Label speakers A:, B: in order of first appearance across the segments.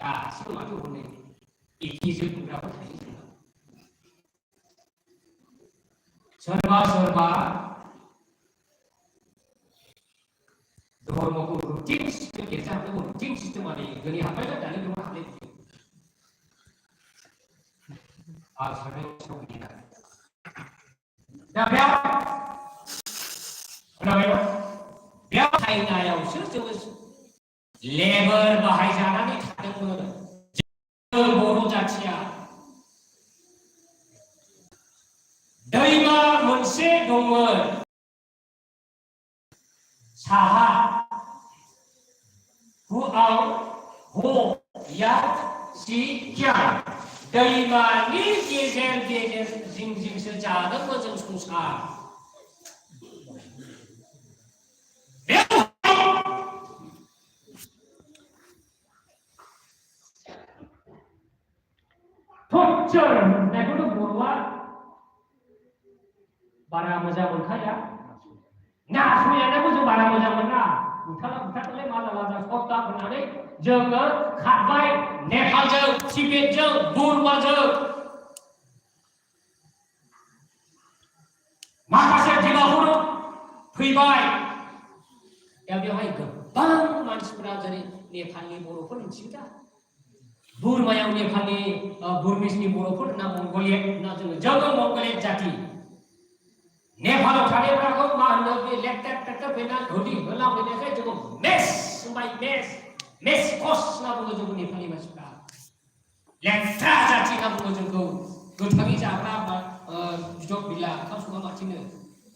A: दासिमाथ' हनै एखेजों बुंग्राबो थायो जोंहा सोरबा सोरबा धर्मखौ रुटिन सिस्टेम गेजेराव रुटिन सिस्टेम आरो जोंनि हाबाया दानि दङ हाबाय आरो साराय सौगिना दा बेयाव खोनाबायना बेयाव थायनायावसो जोङो लेबार बाहायजानानै थादोंमोन बर' जाथिया दैमा मोनसे दंमोन साहा हुआव हो या सि क्या दैमानि गेजेर गेजेर जिं जिंसो जादोंमोन जों संसार torture होननायखौथ' बर'आ बारा मोजां मोनखाया नासयनायखौ जों बारा मोजां मोना बुथारलाय मा जाला सप्ता होननानै जोङो खारबाय नेपालजों तिबेटजों बुर्माजों माखासे दिमाफोर फैबाय दा बेवहाय गोबां मानसिफोरा जेरै नेपालनि बर'फोर मिथियो दा बुर्मायाव नेपालनि बुर्मिसनि बर'फोर होनना मंगलिया होनना जोङो मंगलिया जाति नेपालाव थानायफोरखौ मा होनो बे लेपटप फैना घुलि होला फैनायखाय जोङो मेस कस होनना बुङो जोङो नेपालि मानसिफ्रा लेथ्रा जाति होनना बुङो जोंखौ गोथाङै जाग्रा बिदब बिला ओंखाम सङा माथिनो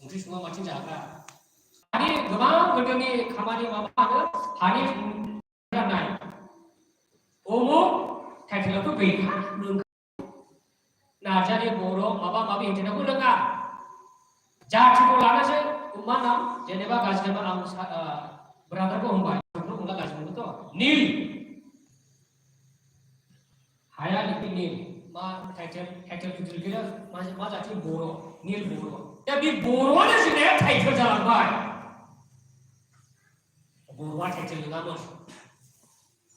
A: ओंख्रि सङा माथिं जाग्रा हानि गोबां गोदोनि खामानि माबानो हानि राननाय अमुक टाइटेलावथ' गैखा नार्जारि बर' माबा माबि हिन्दिनाखौ रोङा जातिखौ लानोसै मा नाम जेनेबा गाज्रिबा आं ब्रादारखौ हमबाय बुंला गाज्रिबोथ' नील हाया लिखि नील मा टाइटेल गिदिर मा जाति बर' नील बर' दा बे बर'आनो जोंनिया टाइटेल जालांबाय बर'आ टाइटेल नङामोन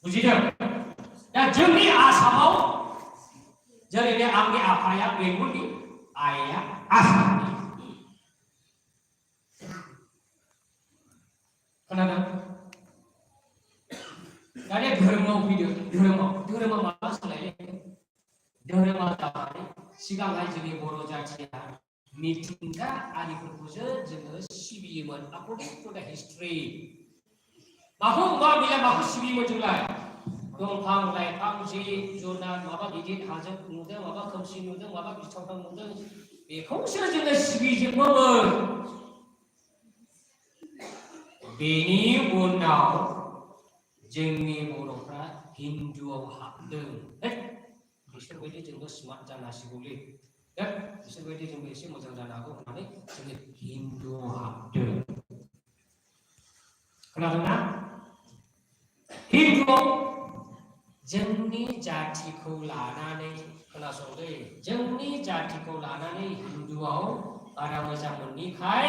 A: बुजिदों दा जोंनि आसामाव जेरै आंनि आफाया बेंगलनि आइया आसामनि खोनादों दाने धोरोमाव फैदो धोरोमा माबा सोलायनाय धोरोमा जाबाय सिगांहाय जोंनि बर' जाथिया मिथिंगा आरिफोरखौसो जोङो सिबियोमोन according to the history माखौ सिबियोमोन जोंलाय दंफां लाइफां जिब जुनार माबा गिदिर हाजो नुदों माबा खोमसि नुदों माबा गिथावथाव नुदों बेखौसो जोङो सिबिजोबोमोन बेनि उनाव जोंनि बर'फ्रा हिन्दुआव हाबदों बिसोरबायदि जोंबो स्मार्ट जानांसिगौलै बिसोरबायदि जोंबो एसे मोजां जानो हागौ होननानै जोङो हिन्दुआव हाबदों खोनादोंना हिन्दुआव जोंनि जातिखौ लानानै खोनासंदो जोंनि जातिखौ लानानै हिन्दुआव बारा मोजां मोनैखाय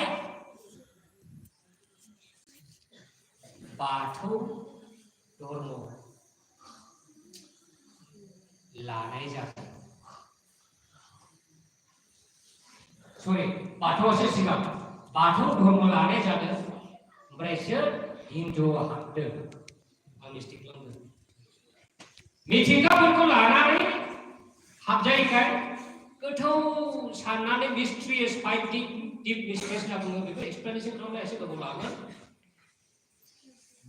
A: बाथौ धर्म लानाय जादों सरि बाथौआसो सिगां बाथौ धर्म लानाय जादों ओमफ्रायसो हिन्दुआव हाबदों आं मिस्टेक खालामदों मिथिंगाफोरखौ लानानै हाबजायैखाय गोथौ साननानै मिस्ट्रियास फाइभ डिप मिस्ट्रियास होनना बुङो बेखौ एक्सप्लेनेसन खालामनाया एसे गोबाव लागोन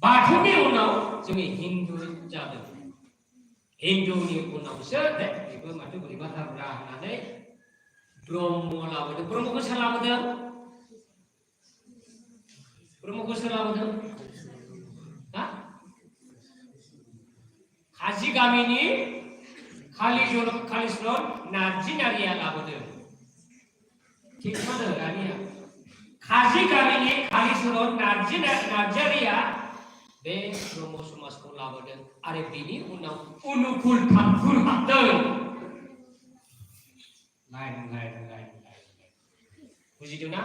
A: बाथौनि उनाव जोङो हिन्दु जादों हिन्दुनि उनावसो बेबो माथो बोरैबा हाब्रा होननानै ब्रह्म लाबोदों ब्रह्मखौ सोर लाबोदों काजि गामिनि कालीचरण नार्जि नारिया लाबोदों ठीक मानो दानिया काजि गामिनि कालीचरण नार्जारिया बे ब्रह्म समाजखौ लाबोदों आरो बेनि उनाव अनुकुल ठाकुर हाबदों लाइन बुजिदोंना